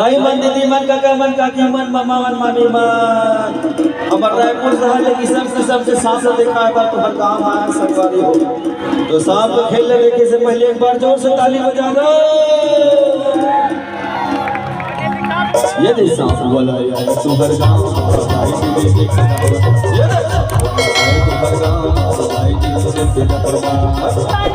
दाई मन दीदी मन काका मन काकी मन मामा मन मामी मन हमार रायपुर शहर लेकिन सबसे सांस देखा है तो हर काम आया सरकारी हो तो सांप को खेलने देखे से पहले एक बार जोर से ताली बजा दो। ये दे सांप वाला यार तू हर गांव ये दे तू हर गांव आई जी से बेटा परवाह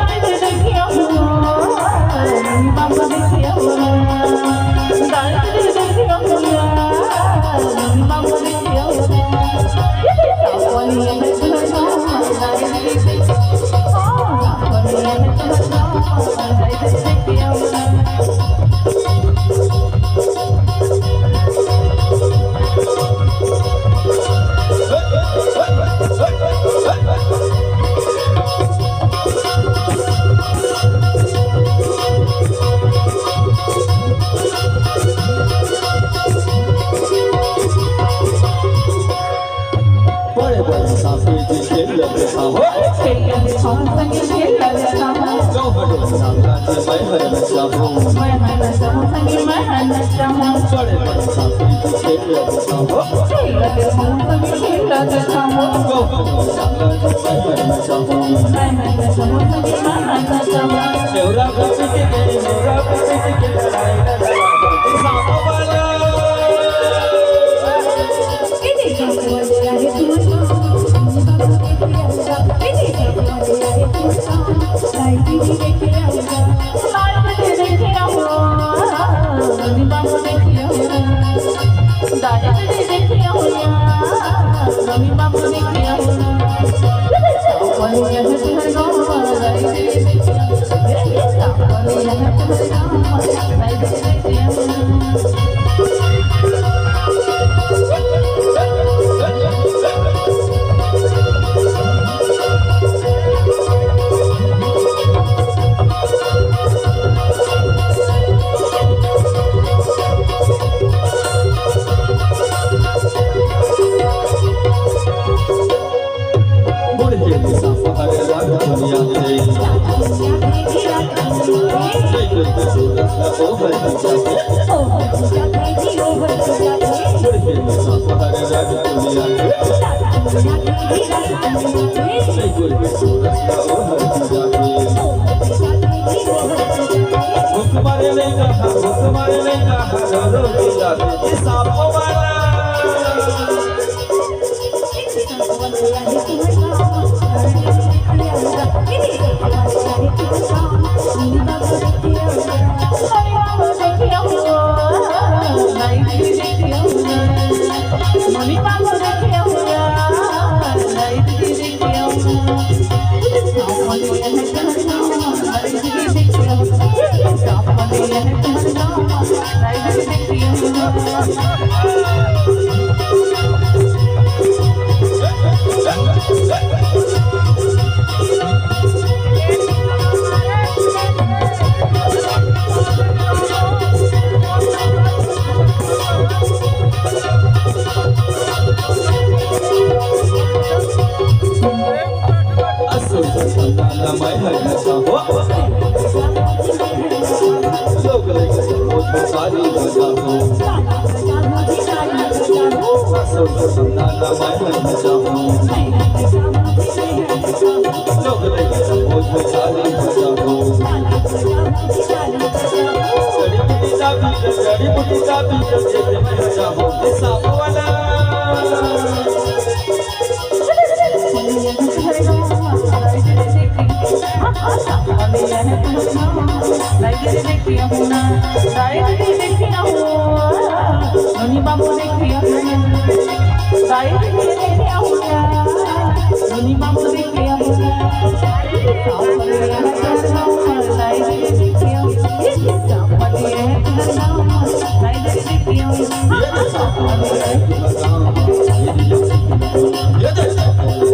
ये